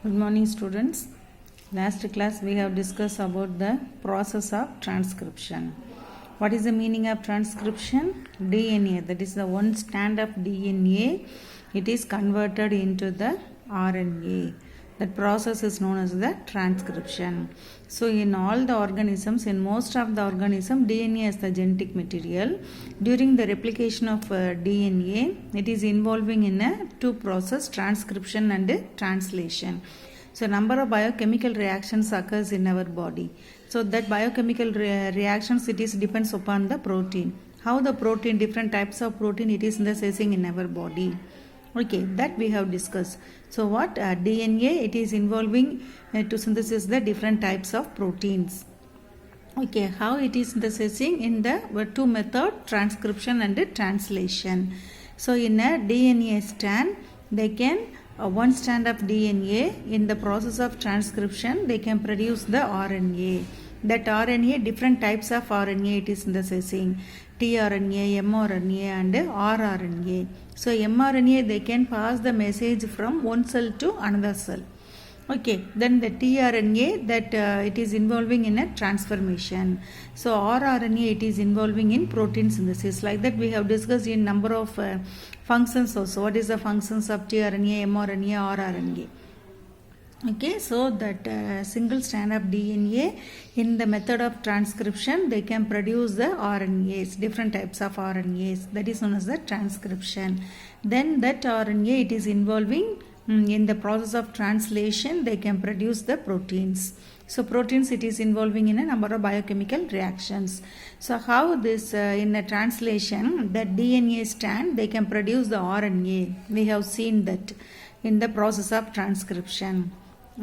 Good morning, students. Last class we have discussed about the process of transcription. What is the meaning of transcription? DNA, that is the one strand of DNA, it is converted into the RNA. That process is known as the transcription. So in all the organisms, in most of the organisms, DNA is the genetic material. During the replication of DNA, it is involving in a two process, transcription and translation. So number of biochemical reactions occurs in our body. So that biochemical reactions, it is depends upon the protein. How the protein, different types of protein it is synthesizing in our body. Okay, that we have discussed. So what DNA, it is involving to synthesize the different types of proteins. Okay, how it is synthesizing in the two method, transcription and translation. So in a DNA strand, they can one strand of DNA, in the process of transcription they can produce the RNA. That RNA, different types of RNA it is synthesizing, tRNA, mRNA and rRNA. So mRNA, they can pass the message from one cell to another cell. Okay, then the tRNA, that it is involving in a transformation. So rRNA, it is involving in protein synthesis. Like that we have discussed in number of functions also. What is the functions of tRNA, mRNA, rRNA? Okay, so that single strand of DNA, in the method of transcription, they can produce the RNAs, different types of RNAs. That is known as the transcription. Then that RNA, it is involving in the process of translation, they can produce the proteins. So proteins, it is involving in a number of biochemical reactions. So how this in a translation, that DNA strand, they can produce the RNA. We have seen that in the process of transcription.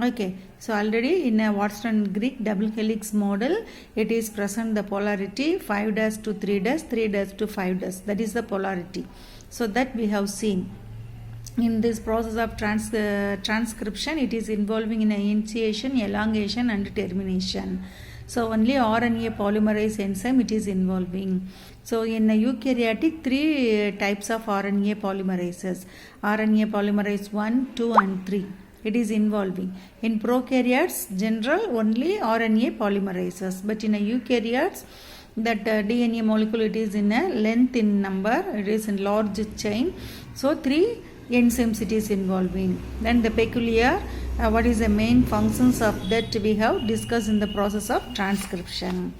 Okay, so already in a Watson Crick double helix model, it is present the polarity 5' to 3', 3' to 5'. That is the polarity. So that we have seen. In this process of transcription, it is involving in initiation, elongation and termination. So only RNA polymerase enzyme it is involving. So in a eukaryotic, three types of RNA polymerases. RNA polymerase 1, 2 and 3. It is involving. In prokaryotes, general only RNA polymerases. But in a eukaryotes, that DNA molecule, it is in a length in number, it is in large chain. So three enzymes it is involving. Then the peculiar, what is the main functions of that we have discussed in the process of transcription.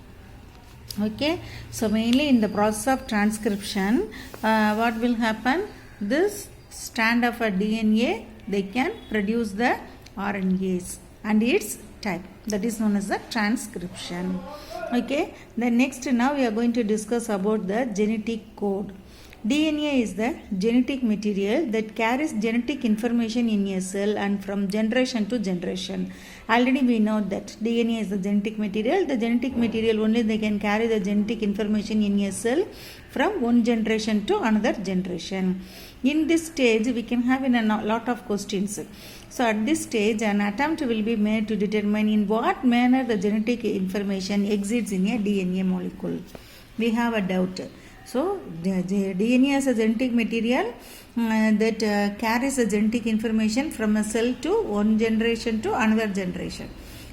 Okay, so mainly in the process of transcription, what will happen? This strand of a DNA, they can produce the RNAs and its type, that is known as the transcription. Okay, then next now we are going to discuss about the genetic code. DNA is the genetic material that carries genetic information in a cell and from generation to generation. Already we know that DNA is the genetic material. The genetic material only they can carry the genetic information in a cell from one generation to another generation. In this stage, we can have in a lot of questions. So at this stage, an attempt will be made to determine in what manner the genetic information exists in a DNA molecule. We have a doubt. So the DNA is a genetic material that carries the genetic information from a cell to one generation to another generation.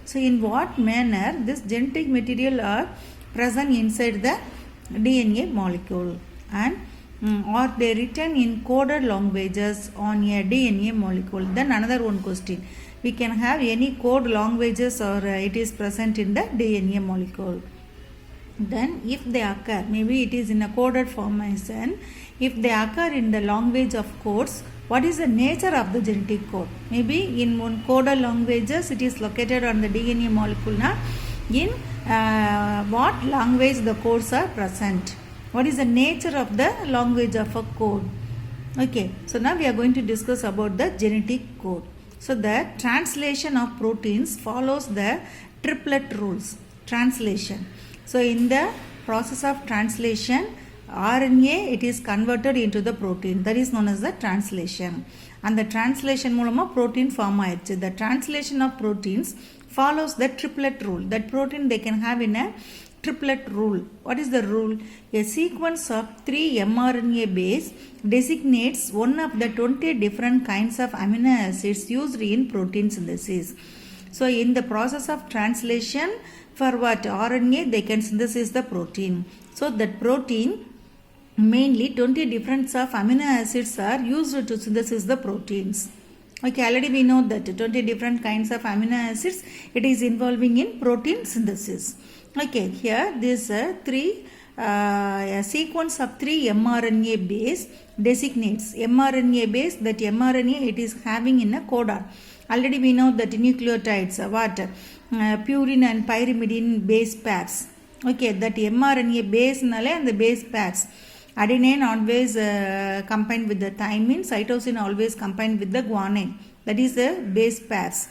So in what manner this genetic material are present inside the DNA molecule, and or they written in coded languages on a DNA molecule. Then another one question, we can have any code languages or it is present in the DNA molecule. Then if they occur, maybe it is in a coded formation, if they occur in the language of codes, what is the nature of the genetic code? Maybe in one coded languages it is located on the DNA molecule. Now in what language the codes are present? What is the nature of the language of a code? Okay, so now we are going to discuss about the genetic code. So the translation of proteins follows the triplet rules. Translation. So in the process of translation, RNA, it is converted into the protein. That is known as the translation. And the translation மூலமா protein form ஆயிடுச்சு. The translation of proteins follows the triplet rule. That protein they can have in a triplet rule. What is the rule? A sequence of 3 mRNA base designates one of the 20 different kinds of amino acids used in protein synthesis. So in the process of translation, for what? RNA, they can synthesize the protein. So that protein, mainly 20 different of amino acids are used to synthesize the proteins. Okay, already we know that 20 different kinds of amino acids, it is involving in protein synthesis. Okay, here this a sequence of 3 mRNA base designates mRNA base, that mRNA it is having in a codon. Already we know that nucleotides, what? Purine and pyrimidine base pairs. Okay, that mRNA base nale and the base pairs. Adenine always combined with the thymine, cytosine always combined with the guanine. That is the base pairs.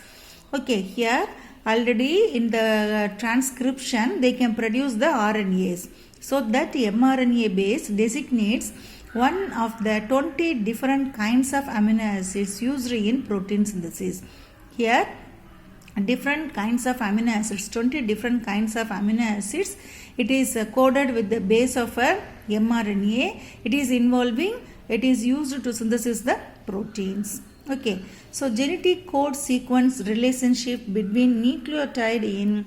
Okay, here already in the transcription they can produce the RNAs. So that mRNA base designates one of the 20 different kinds of amino acids used in protein synthesis. Here different kinds of amino acids, 20 different kinds of amino acids, it is coded with the base of a mRNA. It is involving, it is used to synthesize the proteins. Okay, so genetic code sequence relationship between nucleotide in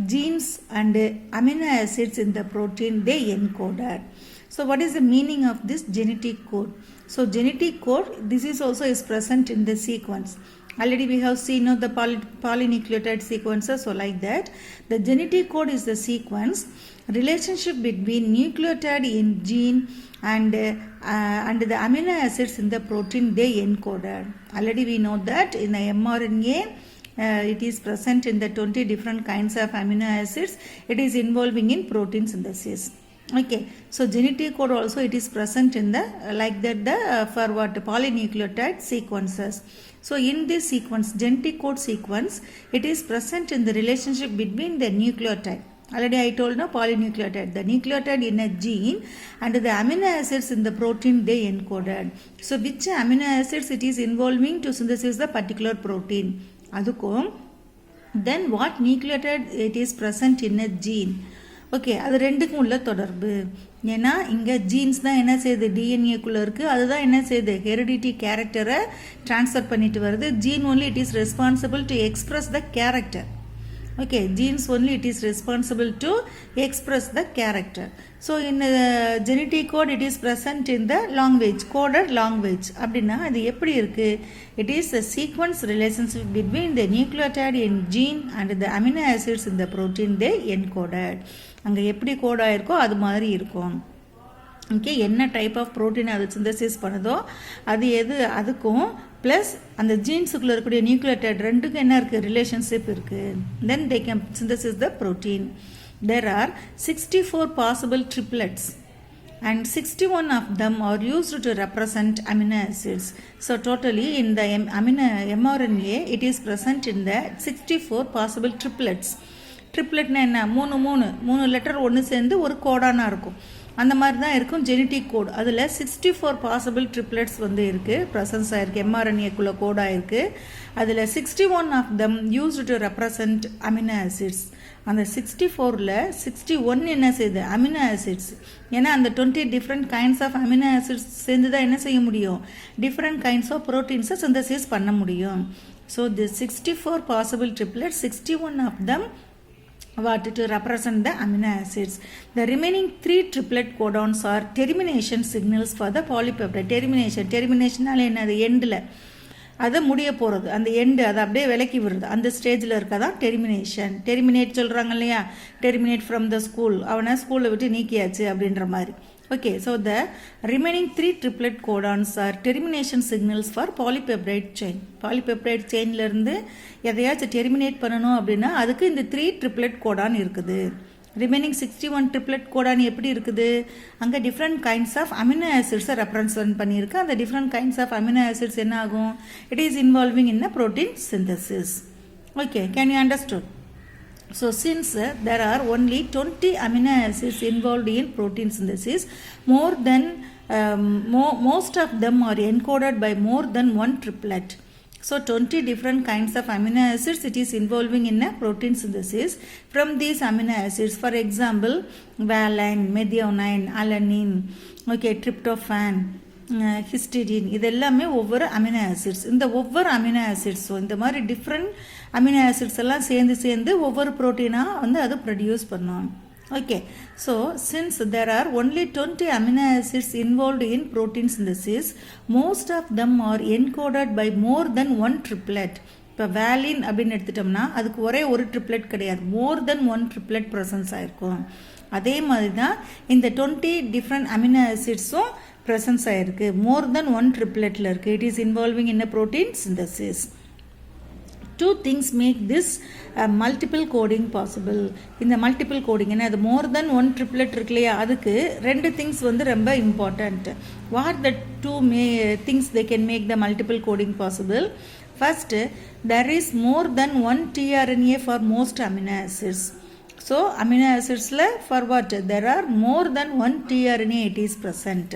genes and amino acids in the protein, they encoded. So what is the meaning of this genetic code? So genetic code, this is also is present in the sequence. Already we have seen the polynucleotide sequences. So like that, the genetic code is the sequence relationship between nucleotide in gene and the amino acids in the protein, they encoded. Already we know that in the mRNA it is present in the 20 different kinds of amino acids. It is involving in protein synthesis. Okay, so genetic code also it is present in the like that the for what? Polynucleotide sequences. So in this sequence, genetic code sequence, it is present in the relationship between the nucleotide. Already I told no, polynucleotide, the nucleotide in a gene and the amino acids in the protein, they encoded. So which amino acids it is involving to synthesize the particular protein. Adukum, then what nucleotide it is present in a gene. Okay, அது ரெண்டுக்கும் உள்ள தொடர்பு. ஏன்னா இங்கே jeans தான் என்ன செய்யுது, டிஎன்ஏக்குள்ளே இருக்குது, அதுதான் என்ன செய்யுது, ஹெரிடிட்டி கேரக்டரை ட்ரான்ஸ்ஃபர் பண்ணிட்டு வருது. Gene only it is responsible to express the character. Okay, genes only it is responsible to express the character. So in the genetic code it is present in the language, coded language. அப்படின்னா அது எப்படி இருக்கு? It is a sequence relationship between the nucleotide in gene and the amino acids in the protein, they encoded. அங்கே எப்படி code ஆயிருக்கோ அது மாதிரி இருக்கும். Okay, என்ன டைப் ஆஃப் ப்ரோட்டீன் அது சிந்தசிஸ் பண்ணுதோ அது எது, அதுக்கும் ப்ளஸ் அந்த ஜீன்ஸுக்குள்ளே இருக்கக்கூடிய நியூக்ளியோடைட் ரெண்டுக்கும் என்ன இருக்குது, ரிலேஷன்ஷிப் இருக்குது. Then they can synthesis the protein. There are 64 possible triplets and 61 of them are used to represent amino acids. So totally in the mRNA it is present in the 64 possible triplets. ட்ரிப்ளெட்னா என்ன, மூணு letter ஒன்று சேர்ந்து ஒரு கோடானா இருக்கும். அந்த மாதிரி தான் இருக்கும் ஜெனட்டிக் கோட். அதில் 64 பாசிபிள் ட்ரிப்ளெட்ஸ் வந்து இருக்குது, ப்ரெசன்ஸ் ஆகிருக்கு, எம்ஆர்என்ஏக்குள்ளே கோடாக இருக்குது. அதில் 61 of them used to represent amino acids. அந்த 64ல் 61 என்ன செய்யுது, அமினோ ஆசிட்ஸ். ஏன்னா அந்த 20 different kinds of amino acids சேர்ந்து தான் என்ன செய்ய முடியும், டிஃப்ரெண்ட் கைண்ட்ஸ் ஆஃப் ப்ரோட்டீன்ஸை சிந்தசிஸ் பண்ண முடியும். So the 64 possible triplets, 61 of them what to represent the amino acids. The remaining 3 triplet codons are termination signals for the polypeptide. termination என்னது, எண்டில் அதை முடிய போகிறது, அந்த எண்டு அதை அப்படியே விலக்கி விடுறது, அந்த ஸ்டேஜில் இருக்கதான் டெர்மினேஷன். டெர்மினேட் சொல்கிறாங்க இல்லையா, டெர்மினேட் ஃப்ரம் த ஸ்கூல், அவனை ஸ்கூலை விட்டு நீக்கியாச்சு அப்படின்ற மாதிரி. Okay, so the remaining 3 triplet codons are termination signals for polypeptide chain. Polypeptide chainல இருந்து எதையாச்சும் terminate பண்ணணும் அப்படின்னா அதுக்கு இந்த 3 triplet codon இருக்குது. Remaining 61 triplet codon எப்படி இருக்குது, அங்கே different kinds of amino acids represent பண்ணியிருக்கு. அந்த different kinds of amino acids என்ன ஆகும், it is involving in the protein synthesis. Okay, can you understand? So since there are only 20 amino acids involved in protein synthesis, most of them are encoded by more than one triplet. So 20 different kinds of amino acids it is involving in a protein synthesis. From these amino acids, for example, valine, methionine, alanine, okay, tryptophan, histidine, இதெல்லாமே ஒவ்வொரு amino acids. இந்த ஒவ்வொரு amino ஆசிட்ஸும் இந்த மாதிரி different amino acids எல்லாம் சேர்ந்து ஒவ்வொரு ப்ரோட்டீனாக வந்து அது ப்ரொடியூஸ் பண்ணும். Okay, so since there are only 20 amino acids involved in protein synthesis, most of them are encoded by more than one triplet. இப்போ வேலின் அப்படின்னு எடுத்துட்டோம்னா அதுக்கு ஒரே ஒரு ட்ரிப்ளெட் கிடையாது, மோர் தென் ஒன் ட்ரிப்ளெட் ப்ரெசன்ஸ் ஆயிருக்கும். அதே மாதிரி தான் இந்த 20 டிஃப்ரெண்ட் அமினோ ஆசிட்ஸும் ப்ரெசன்ஸ் ஆயிருக்கு, மோர் தென் ஒன் ட்ரிப்ளெட்டில் இருக்குது. It is involving in a protein synthesis. Two things make this multiple coding possible. இந்த மல்டிபிள் கோடிங் என்ன, அது மோர் தென் ஒன் ட்ரிப்ளெட் இருக்கு இல்லையா, அதுக்கு ரெண்டு திங்ஸ் வந்து ரொம்ப important. What the two things they can make the multiple coding possible? First, there is more than one tRNA for most amino acids. So amino acidsல for what, there are more than one tRNA it is present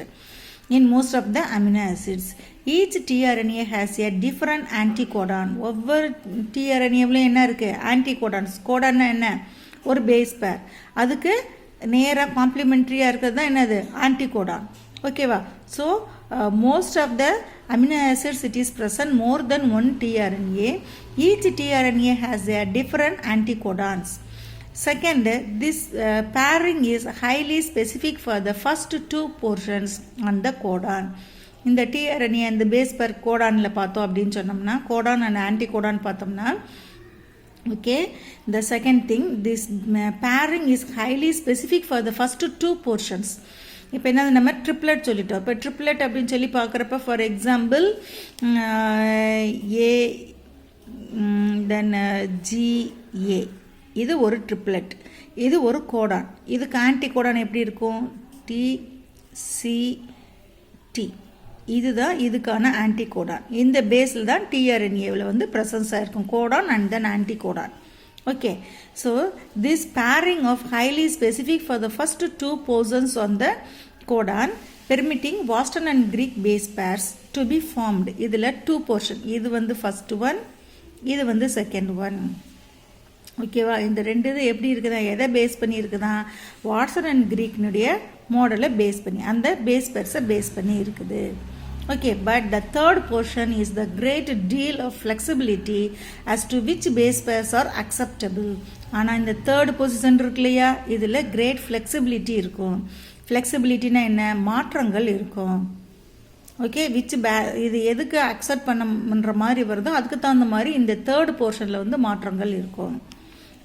in most of the amino acids. Each tRNA has a different anticodon. ஒவ்வொரு tRNAவில் என்ன இருக்குது, ஆன்டிகோடான்ஸ். கோடான்னா என்ன, ஒரு base பேர், அதுக்கு நேராக காம்ப்ளிமெண்ட்ரியாக இருக்கிறது தான் என்னது, ஆன்டிகோடான். ஓகேவா? So most of the amino acids it is present more than one tRNA. Each tRNA has a different anticodons. Second, this pairing is highly specific for the first two portions on the codon. இந்த tRNA and base பேர் கோடானில் பார்த்தோம் அப்படின்னு சொன்னோம்னா, Godan and anticodon பார்த்தோம்னா, okay, the second thing, this pairing is highly specific for the first two portions. இப்போ என்ன, நம்ம triplet சொல்லிட்டோம். இப்போ ட்ரிப்ளெட் அப்படின்னு சொல்லி பார்க்குறப்ப for example A then G A, இது ஒரு ட்ரிப்ளெட், இது ஒரு கோடான். இதுக்கு ஆன்டி கோடான் எப்படி இருக்கும், டிசிடி, இதுதான் இதுக்கான ஆன்டி கோடான். இந்த பேஸில் தான் டிஆர்என்ஏவில் வந்து ப்ரெசன்ஸ் ஆகிருக்கும், Godan and then anti Godan. Okay, so this pairing of highly specific for the first two positions on the codon permitting Boston and Greek base pairs to be formed. இதில் two portion, இது வந்து first one, இது வந்து second one. ஓகேவா? இந்த ரெண்டு இது எப்படி இருக்குதா, எதை பேஸ் பண்ணி இருக்குதா, வாட்சன் அண்ட் கிரீக்னுடைய மாடலை பேஸ் பண்ணி, அந்த பேஸ் பேர்ஸை பேஸ் பண்ணி இருக்குது. Okay, but the third portion is the great deal of flexibility as to which base pairs are acceptable. ஆனால் இந்த தேர்ட் பொசிஷன் இருக்கு இல்லையா, இதில் கிரேட் ஃப்ளெக்சிபிலிட்டி இருக்கும். ஃப்ளெக்சிபிலிட்டினா என்ன, மாற்றங்கள் இருக்கும். ஓகே, இது எதுக்கு அக்செப்ட் பண்ணுற மாதிரி வருதோ அதுக்கு தகுந்த மாதிரி இந்த தேர்ட் போர்ஷனில் வந்து மாற்றங்கள் இருக்கும்.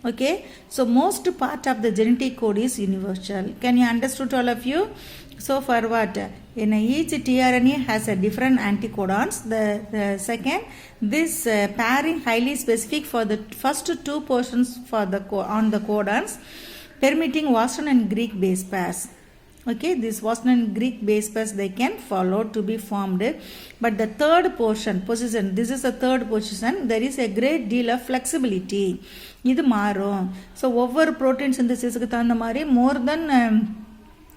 Okay, so most part of the genetic code is universal. Can you understood all of you? So for what, in each tRNA has a different anticodons. The second, this pairing highly specific for the first two portions for the on the codons, permitting Western and Greek base pairs. Okay, this Western and Greek base pairs they can follow to be formed, but the third position, this is the third position, there is a great deal of flexibility. இது மாறும். So ஒவ்வொரு protein சிந்தசிஸுக்கு தகுந்த மாதிரி மோர் தென்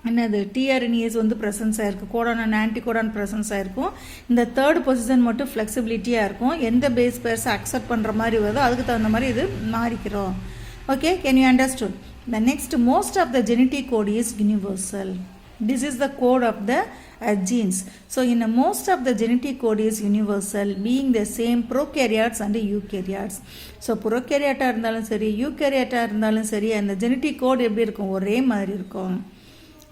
என்னது டிஆர்என்ஏஸ் வந்து presence ஆகிருக்கு, Godan and anticodon presence ஆகிருக்கும். இந்த தேர்ட் பொசிஷன் மட்டும் ஃப்ளெக்சிபிலிட்டியாக இருக்கும். எந்த பேஸ் பேர்ஸை அக்செப்ட் பண்ணுற மாதிரி வருதோ அதுக்கு தகுந்த மாதிரி இது மாறிக்கிறோம். Okay, can you understood? The next, most of the genetic code is universal. This is the code of the genes. So in most of the genetic code is universal, being the same prokaryotes and eukaryotes. So prokaryote இருந்தாலும் சரி, eukaryote இருந்தாலும் சரி, அந்த genetic code எப்படி இருக்கும், ஒரே மாதிரி இருக்கும்.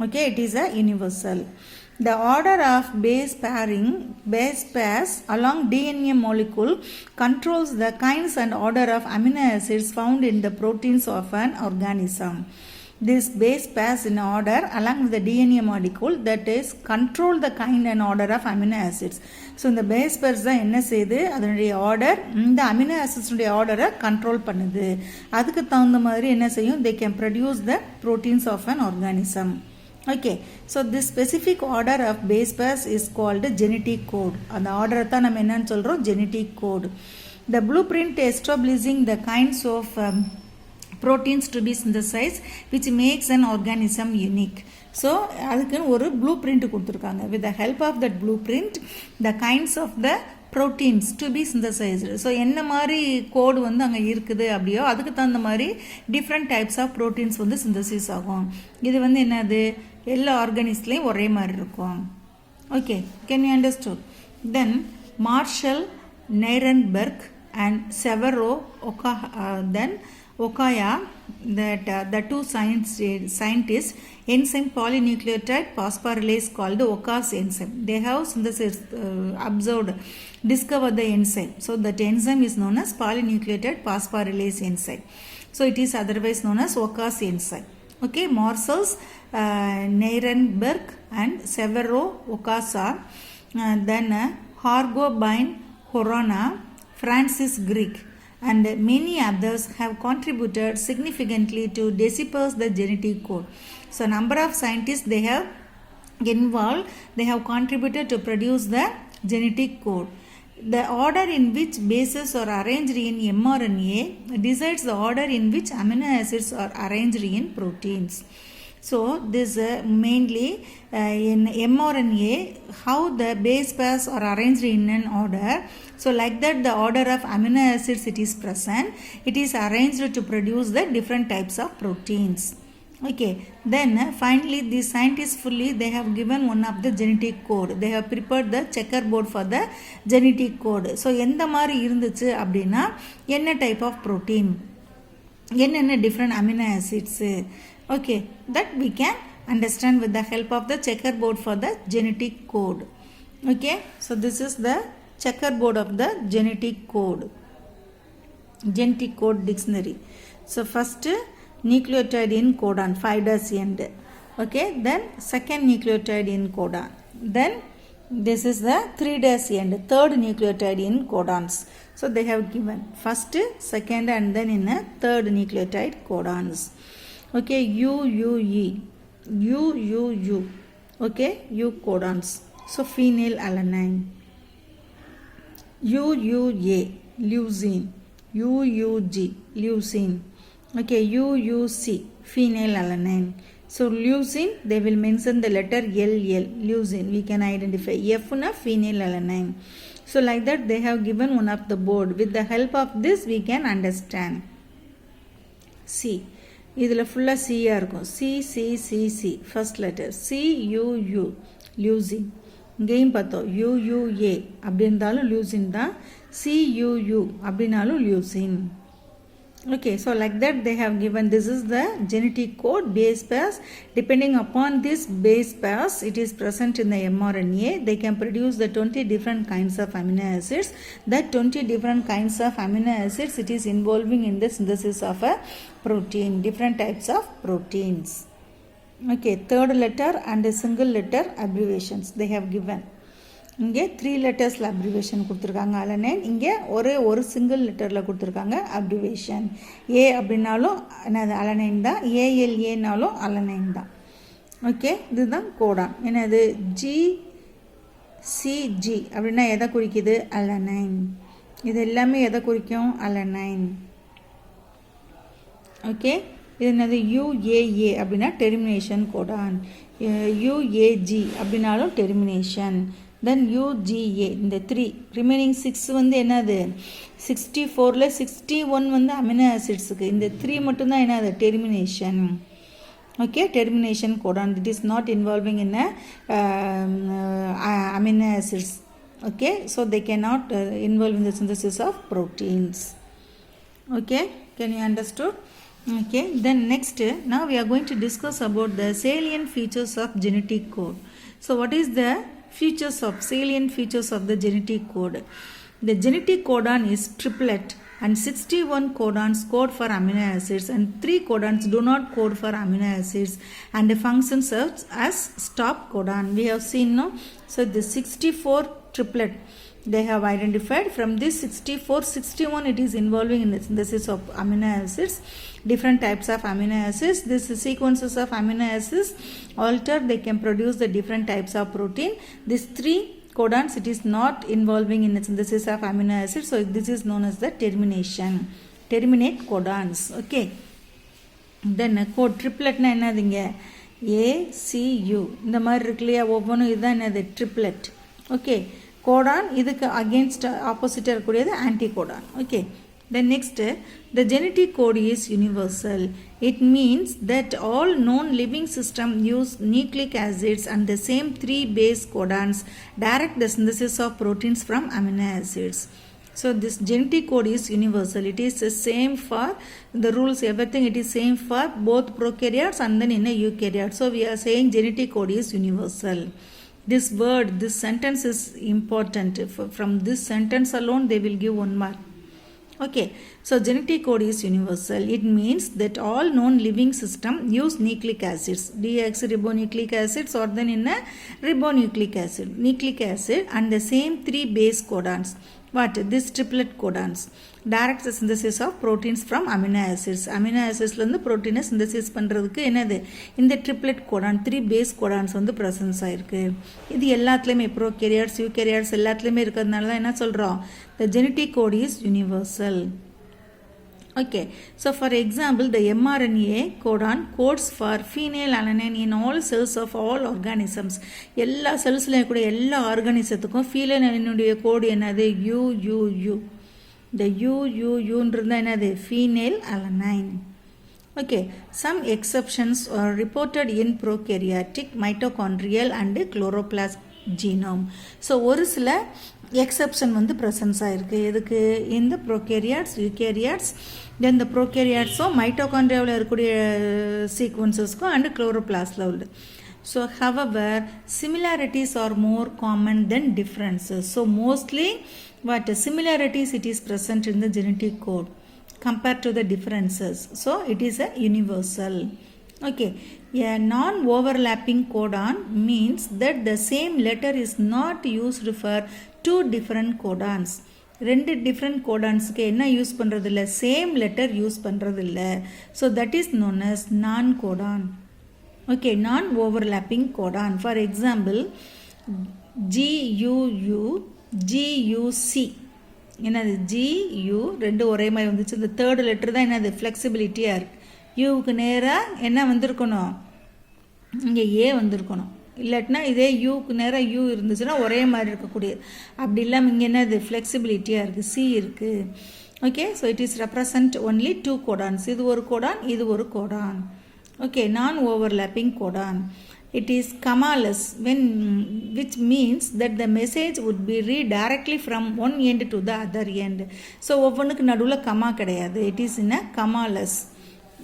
Okay, it is a universal. The order of base pairs along DNA molecule controls the kinds and order of amino acids found in the proteins of an organism. This base pairs in order along with the DNA molecule that is control the kind and order of amino acids. So இந்த base pairs தான் என்ன செய்யுது, அதனுடைய order, இந்த amino ஆசிட்ஸுடைய ஆர்டரை control பண்ணுது. அதுக்கு தகுந்த மாதிரி என்ன செய்யும், they can produce the proteins of an organism. Okay, so this specific order of base pairs is called genetic code. அந்த ஆர்டரை தான் நம்ம என்னன்னு சொல்கிறோம், genetic code. The blueprint establishing the kinds of proteins to be synthesized which makes an organism unique. So அதுக்குன்னு ஒரு blue print கொடுத்துருக்காங்க. With the help of that blueprint, the kinds of the proteins to be synthesized. So என்ன மாதிரி கோடு வந்து அங்கே இருக்குது அப்படியோ அதுக்கு தகுந்த மாதிரி different types of proteins வந்து synthesis ஆகும். இது வந்து என்னது எல்லா ஆர்கானிஸ்லையும் ஒரே மாதிரி இருக்கும். Okay, can you understand? Then Marshall, Nirenberg and Severo Okaya, that the two scientists enzyme polynucleotide phosphorylase called Oka's enzyme. They have synthesized, discovered the enzyme. So that enzyme is known as polynucleotide phosphorylase enzyme. So it is otherwise known as Oka's enzyme. Okay, Marshall's, Nirenberg and Severo Okasa, then Hargobine Horona, Francis Crick and many others have contributed significantly to disperse the genetic code. So number of scientists they have involved, they have contributed to produce the genetic code. The order in which bases are arranged in mRNA decides the order in which amino acids are arranged in proteins. So this mainly in mRNA how the base pairs are arranged in an order. So like that the order of amino acids it is present, it is arranged to produce the different types of proteins. Okay, then finally the scientists fully they have given one of the genetic code. They have prepared the checkerboard for the genetic code. So எந்த மாதிரி இருந்துச்சு அப்படின்னா என்ன type of protein, என்னென்ன different amino acids. Okay, that we can understand with the help of the checkerboard for the genetic code. Okay, so this is the checkerboard of the genetic code dictionary. So first nucleotide in codon 5' end. Okay, then second nucleotide in codon, then this is the 3' end, third nucleotide in codons. So they have given first, second and then in a third nucleotide codons. Okay, UUE, UUU, okay, U codons. So phenyl alanine. UUA, leucine. UUG, leucine. Okay, UUC, phenyl alanine. So leucine, they will mention the letter LL, leucine. We can identify F na phenyl alanine. So like that they have given one of the board. With the help of this we can understand. C. இதில் ஃபுல்லாக சியாக இருக்கும். CCCC first letter. CUU leucine. இங்கேயும் பார்த்தோம் UUA அப்படி இருந்தாலும் leucine தான். CUU அப்படின்னாலும் leucine. Okay, so like that they have given this is the genetic code base pairs. Depending upon this base pairs it is present in the mRNA. They can produce the 20 different kinds of amino acids. That 20 different kinds of amino acids it is involving in the synthesis of a protein, different types of proteins. Okay, third letter and a single letter abbreviations they have given. இங்கே 3 லெட்டர்ஸில் abbreviation கொடுத்துருக்காங்க alanine. இங்கே ஒரு single லெட்டரில் கொடுத்துருக்காங்க abbreviation. ஏ அப்படின்னாலும் என்னது alanine தான், ஏஎல்ஏனாலும் alanine தான். ஓகே, இதுதான் கோடான். என்னது ஜிசிஜி அப்படின்னா எதை குறிக்குது? அலனைன். இது எல்லாமே எதை குறிக்கும்? அலனைன். ஓகே, இது என்னது யுஏஏ அப்படின்னா டெர்மினேஷன் கோடான். யுஏஜி அப்படின்னாலும் டெர்மினேஷன். Then UGA இந்த 3 ரிமைனிங் 6 வந்து என்னது 64ல 61 வந்து அமினோ ஆசிட்ஸுக்கு. இந்த 3 மட்டும்தான் என்னது termination. Okay, termination codon. It is not involving in amino acids. Okay, so they can not involve in the synthesis of proteins. Okay, can you understood? Okay, then next now we are going to discuss about the salient features of genetic code. So what is the salient features of the genetic code? The genetic codon is triplet and 61 codons code for amino acids and 3 codons do not code for amino acids and functions as stop codon. We have seen, no? So the 64 triplet they have identified. From this 64, 61 it is involving in the synthesis of amino acids, different types of amino acids. This sequences of amino acids alter, they can produce the different types of protein. These 3 codons it is not involving in the synthesis of amino acids, so this is known as the terminate codons. Okay, then code triplet na என்னதுங்க ACU இந்த மாதிரி இருக்கு இல்லையா, ஒவ்வொன்றும் இதுதான் என்னது triplet. Okay, codon இதுக்கு against opposite இருக்கக்கூடியது anticodon. Okay. Then next, the genetic code is universal. It means that all known living systems use nucleic acids and the same 3 base codons direct the synthesis of proteins from amino acids. So this genetic code is universal. It is the same for the rules, everything it is same for both prokaryotes and then in a eukaryote. So we are saying genetic code is universal. This word, this sentence is important. From this sentence alone they will give 1 mark. Okay, so genetic code is universal. It means that all known living system use nucleic acids, deoxyribonucleic acids or then in a ribonucleic acid, nucleic acid and the same 3 base codons. What? This triplet codons direct the synthesis of proteins from amino acids. Amino acids வந்து protein synthesis பண்றதுக்கு என்னது இந்த triplet codon 3 base codons வந்து presence ஆயிருக்கு. இது எல்லாத்துலயுமே prokaryotes, eukaryotes எல்லாத்துலயுமே இருக்கிறதுனால தான் என்ன சொல்றோம்? The genetic code is universal. Okay, so for example, the mRNA codon codes for phenylalanine in all cells of all organisms. எல்லா செல்ஸ்ல கூட எல்லா ஆர்கானிசத்துக்கும் phenylalanine கோட் என்னது? UUU. The UUUன்றது என்னது? phenylalanine. Okay, some exceptions are reported in prokaryotic, mitochondrial and chloroplast genome. So ஒரு சில exception வந்து presence ஆகிருக்கு எதுக்கு? இந்த ப்ரோகேரியாட்ஸ், யூகேரியாட்ஸ், தென் இந்த ப்ரோகேரியாட்ஸும் மைட்டோகாண்ட்ரியாவில் இருக்கக்கூடிய சீக்வன்சஸ்க்கும் அண்டு குளோரோபிளாஸ்டில் உள்ள. So however similarities are more common than differences. So mostly what similarities it is present in the genetic code compared to the differences. So it is a universal. Okay, a non-overlapping codon means that the same letter is not used for 2 different codons. 2 different codonsக்கு என்ன use பண்றது இல்ல? same letter use பண்றது இல்ல. So that is known as non-codon. Okay, non-overlapping codon. For example, GUU, GUC. என்னது? GU ரெண்டு ஒரே மாதிரி வந்துச்சு. இந்த தேர்ட் லெட்டர் தான் என்னது? ஃப்ளெக்சிபிலிட்டியா இருக்கு. யூவுக்கு நேராக என்ன வந்திருக்கணும்? இங்கே ஏ வந்திருக்கணும். இல்லாட்டினா இதே யூக்கு நேராக யூ இருந்துச்சுன்னா ஒரே மாதிரி இருக்கக்கூடியது. அப்படி இல்லாமல் இங்கே என்னது? ஃப்ளெக்சிபிலிட்டியாக இருக்குது. சி இருக்குது. Okay, so it is represent only 2 codons. இது ஒரு கோடான், இது ஒரு கோடான். ஓகே, நான் overlapping Godan. It is commaless, which means that the message would be read directly from one end to the other end. So ஒவ்வொன்றுக்கு நடுவில் கமா கிடையாது. It is in a commaless.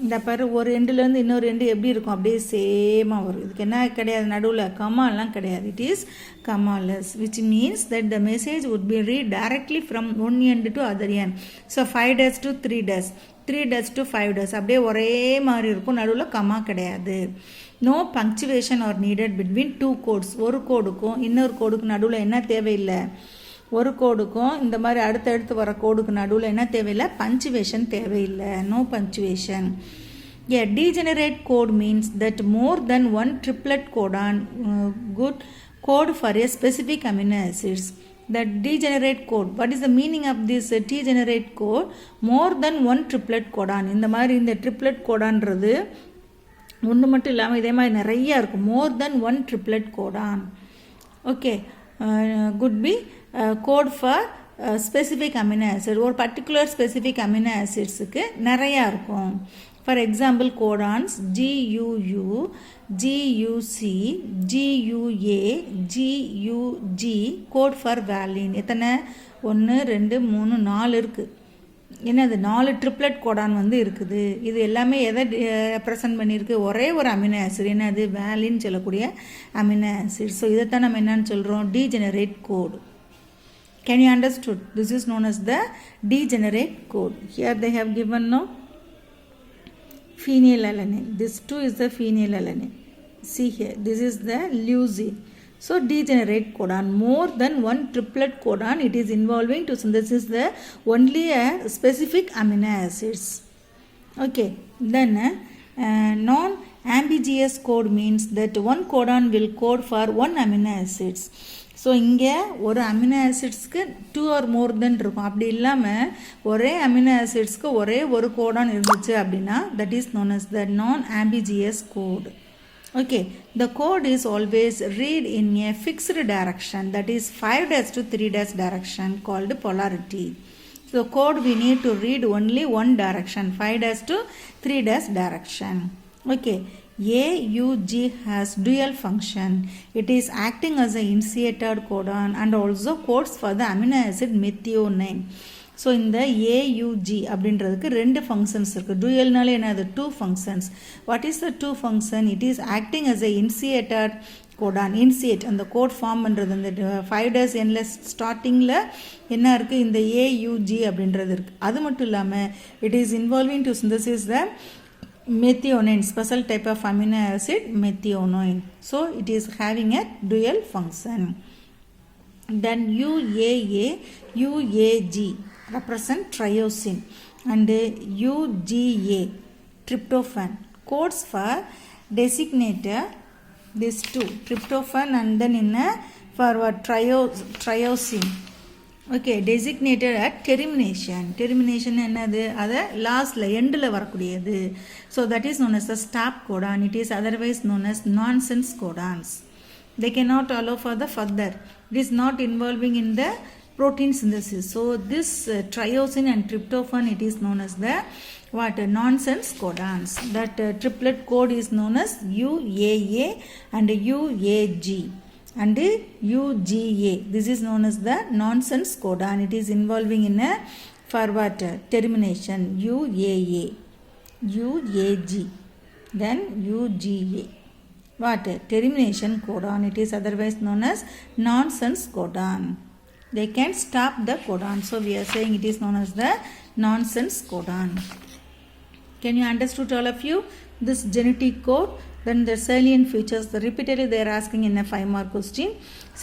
இந்த பாரு, ஒரு எண்டுலேருந்து இன்னொரு எண்டு எப்படி இருக்கும்? அப்படியே சேமாக வரும். இதுக்கு என்ன கிடையாது? நடுவில் கமாலாம் கிடையாது. It is commaless, which means that the message would be read directly from one end to other end. So 5 dash to 3 dash, 3 dash to 5 dash அப்படியே ஒரே மாதிரி இருக்கும். நடுவில் கமா கிடையாது. No punctuation are needed between 2 codes. ஒரு கோடுக்கும் இன்னொரு கோடுக்கு நடுவில் என்ன தேவையில்லை? ஒரு கோடுக்கும் இந்த மாதிரி அடுத்தடுத்து வர கோடுக்கு நடுவில் என்ன தேவையில்லை? பஞ்சுவேஷன் தேவையில்லை. No punctuation. A degenerate code means that more than one triplet codon could code for a specific amino acids. The degenerate code, what is the meaning of this degenerate code? More than one triplet codon. இந்த மாதிரி இந்த triplet codonன்றது ஒன்று மட்டும் இல்லாமல் இதே மாதிரி நிறையா இருக்கும். More then 1 triplet codon. Okay, could be code for specific amino acid. ஒரு பர்டிகுலர் ஸ்பெசிஃபிக் அமினோ ஆசிட்ஸுக்கு நிறையா இருக்கும். For example codons GUU, GUC, GUA, GUG code for valine. எத்தனை? 1 2 3 4 இருக்குது. என்னது? 4 ட்ரிப்ளெட் கோடான் வந்து இருக்குது. இது எல்லாமே எதை ரெப்ரசன்ட் பண்ணியிருக்கு? ஒரே ஒரு அமினோ ஆசிட். என்னது? வேலின்னு சொல்லக்கூடிய அமினோ ஆசிட். ஸோ இதைத்தான் நம்ம என்னன்னு சொல்கிறோம்? Degenerate code. Can you understood? This is known as the degenerate code. Here they have given no phenylalanine. This too is the phenylalanine. See here, this is the leucine. So degenerate codon, more than 1 triplet codon, it is involving to synthesis the only a specific amino acids. Okay, then non-ambiguous code means that one codon will code for one amino acids. So இங்கே ஒரு amino ஆசிட்ஸ்க்கு 2 R மோர் தென் இருக்கும். அப்படி இல்லாமல் ஒரே amino ஆசிட்ஸ்க்கு ஒரே ஒரு கோடான் இருந்துச்சு அப்படின்னா தட் இஸ் நோன் அஸ் த நான் ஆம்பிஜியஸ் கோடு. Okay, the code is always read in a fixed direction, that is 5 dash to 3 dash direction, called polarity. So code we need to read only one direction, 5 dash to 3 dash direction. Okay, AUG has dual function. It is acting as an initiated codon and also codes for the amino acid methionine. So இந்த A U G அப்படின்றதுக்கு ரெண்டு functions இருக்குது. டூயல்னால என்னது two functions. What is the two function? It is acting as a initiated codon. Initiate அந்த code form பண்ணுறது அந்த 5 days endless ஸ்டார்டிங்கில் என்ன இருக்குது, இந்த ஏயுஜி அப்படின்றது இருக்குது. அது மட்டும் இல்லாமல் it is involving to synthesis the methionine, special type of amino acid methionine. So it is having a dual function. Then UAA, UAG represent triosine and UGA tryptophan codes for designator these two, tryptophan and then in a forward triosine. Okay, designated at termination. Termination என்னது, அது லாஸ்ட்ல எண்டில் வரக்கூடியது. So that is known as the stop codon. It is otherwise known as nonsense codons. They cannot allow for the further. It is not involving in the protein synthesis. So this triosine and tryptophan, it is known as the what, nonsense codons. That triplet code is known as UAA and UAG and UGA. This is known as the nonsense codon. It is involving in a forward termination, UAA, UAG, then UGA. What, termination codon. It is otherwise known as nonsense codon. They can stop the codon. So we are saying it is known as the nonsense codon. Can you understood all of you this genetic code? Then the salient features, repeatedly they are asking in a 5-mark question,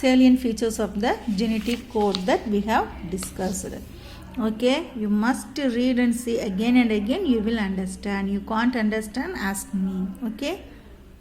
salient features of the genetic code that we have discussed. Okay, you must read and see again and again, you will understand. You can't understand, ask me. Okay.